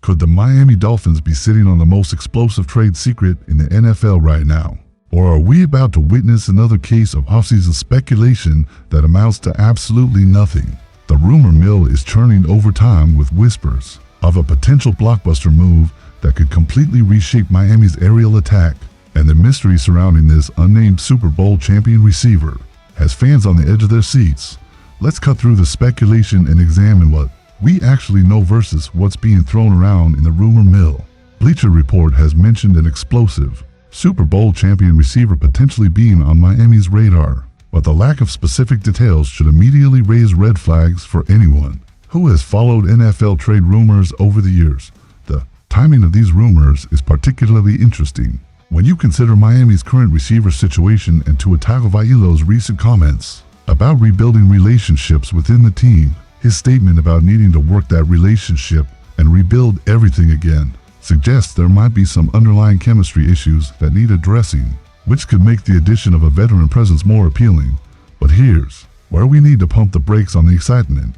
Could the Miami Dolphins be sitting on the most explosive trade secret in the NFL right now? Or are we about to witness another case of offseason speculation that amounts to absolutely nothing? The rumor mill is churning over time with whispers of a potential blockbuster move that could completely reshape Miami's aerial attack, and the mystery surrounding this unnamed Super Bowl champion receiver has fans on the edge of their seats. Let's cut through the speculation and examine what we actually know versus what's being thrown around in the rumor mill. Bleacher Report has mentioned an explosive Super Bowl champion receiver potentially being on Miami's radar, but the lack of specific details should immediately raise red flags for anyone who has followed NFL trade rumors over the years. The timing of these rumors is particularly interesting when you consider Miami's current receiver situation and Tua Tagovailoa's recent comments about rebuilding relationships within the team. His statement about needing to work that relationship and rebuild everything again suggests there might be some underlying chemistry issues that need addressing, which could make the addition of a veteran presence more appealing. But here's where we need to pump the brakes on the excitement.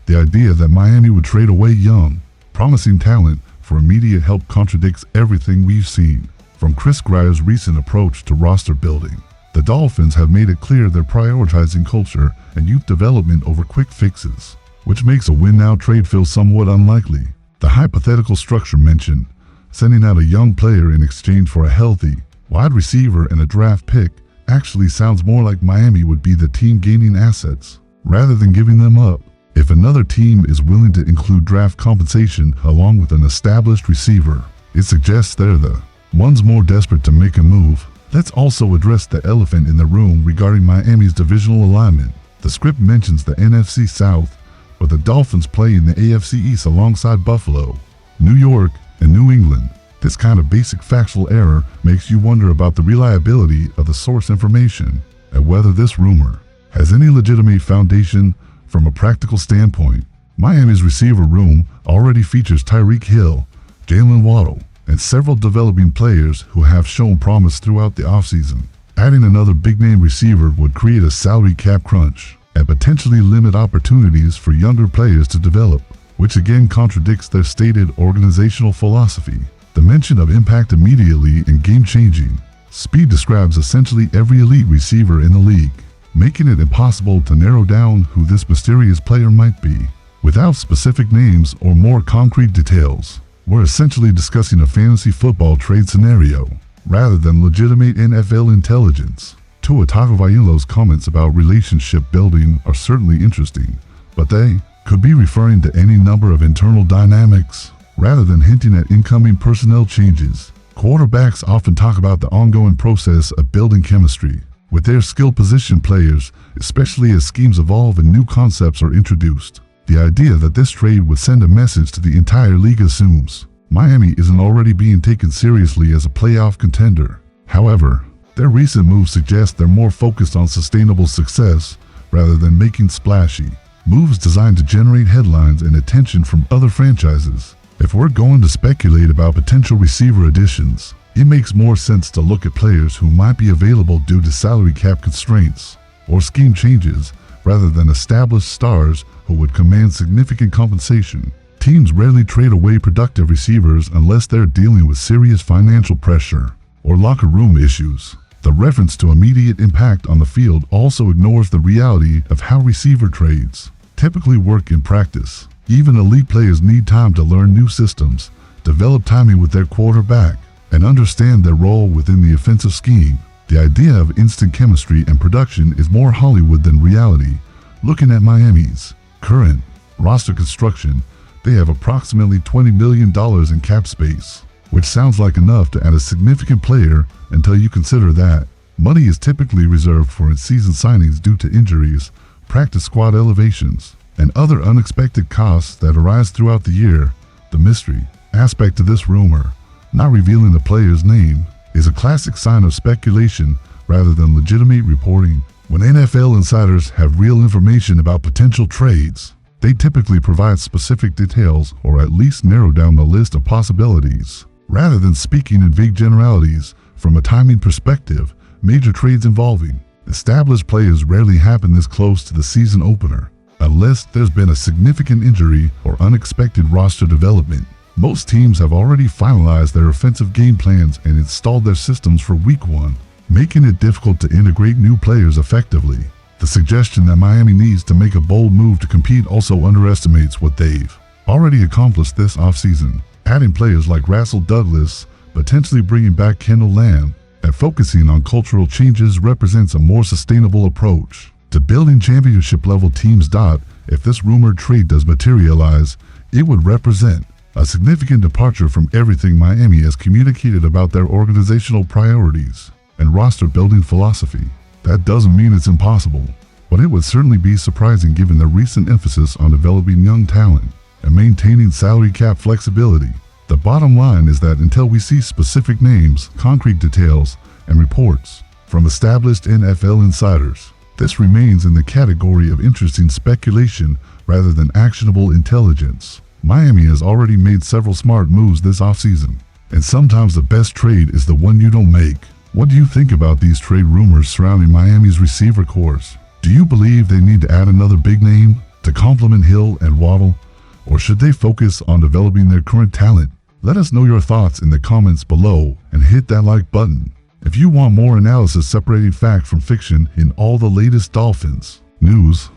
The idea that Miami would trade away young, promising talent for immediate help contradicts everything we've seen. From Chris Grier's recent approach to roster building, the Dolphins have made it clear they're prioritizing culture and youth development over quick fixes, which makes a win-now trade feel somewhat unlikely. The hypothetical structure mentioned, sending out a young player in exchange for a healthy wide receiver and a draft pick, actually sounds more like Miami would be the team gaining assets rather than giving them up. If another team is willing to include draft compensation along with an established receiver, it suggests they're the ones more desperate to make a move. Let's also address the elephant in the room regarding Miami's divisional alignment. The script mentions the NFC South, but the Dolphins play in the AFC East alongside Buffalo, New York, and New England. This kind of basic factual error makes you wonder about the reliability of the source information and whether this rumor has any legitimate foundation from a practical standpoint. Miami's receiver room already features Tyreek Hill, Jalen Waddle, and several developing players who have shown promise throughout the offseason. Adding another big-name receiver would create a salary cap crunch and potentially limit opportunities for younger players to develop, which again contradicts their stated organizational philosophy. The mention of impact immediately and game-changing speed describes essentially every elite receiver in the league, making it impossible to narrow down who this mysterious player might be. Without specific names or more concrete details, we're essentially discussing a fantasy football trade scenario rather than legitimate NFL intelligence. Tua Tagovailoa's comments about relationship building are certainly interesting, but they could be referring to any number of internal dynamics rather than hinting at incoming personnel changes. Quarterbacks often talk about the ongoing process of building chemistry with their skill position players, especially as schemes evolve and new concepts are introduced. The idea that this trade would send a message to the entire league assumes Miami isn't already being taken seriously as a playoff contender. However, their recent moves suggest they're more focused on sustainable success rather than making splashy moves designed to generate headlines and attention from other franchises. If we're going to speculate about potential receiver additions, it makes more sense to look at players who might be available due to salary cap constraints or scheme changes rather than established stars who would command significant compensation. Teams rarely trade away productive receivers unless they're dealing with serious financial pressure or locker room issues. The reference to immediate impact on the field also ignores the reality of how receiver trades typically work in practice. Even elite players need time to learn new systems, develop timing with their quarterback, and understand their role within the offensive scheme. The idea of instant chemistry and production is more Hollywood than reality. Looking at Miami's current roster construction, they have approximately $20 million in cap space, which sounds like enough to add a significant player until you consider that money is typically reserved for in-season signings due to injuries, practice squad elevations, and other unexpected costs that arise throughout the year. The mystery aspect to this rumor, not revealing the player's name, is a classic sign of speculation rather than legitimate reporting. When NFL insiders have real information about potential trades, they typically provide specific details or at least narrow down the list of possibilities. Rather than speaking in vague generalities, from a timing perspective, major trades involving established players rarely happen this close to the season opener, unless there's been a significant injury or unexpected roster development. Most teams have already finalized their offensive game plans and installed their systems for Week 1, making it difficult to integrate new players effectively. The suggestion that Miami needs to make a bold move to compete also underestimates what they've already accomplished this offseason, adding players like Russell Douglas, potentially bringing back Kendall Lamb, and focusing on cultural changes represents a more sustainable approach to building championship-level teams. If this rumored trade does materialize, it would represent a significant departure from everything Miami has communicated about their organizational priorities and roster-building philosophy. That doesn't mean it's impossible, but it would certainly be surprising given the recent emphasis on developing young talent and maintaining salary cap flexibility. The bottom line is that until we see specific names, concrete details, and reports from established NFL insiders, this remains in the category of interesting speculation rather than actionable intelligence. Miami has already made several smart moves this offseason, and sometimes the best trade is the one you don't make. What do you think about these trade rumors surrounding Miami's receiver corps? Do you believe they need to add another big name to complement Hill and Waddle, or should they focus on developing their current talent? Let us know your thoughts in the comments below and hit that like button. If you want more analysis separating fact from fiction in all the latest Dolphins news,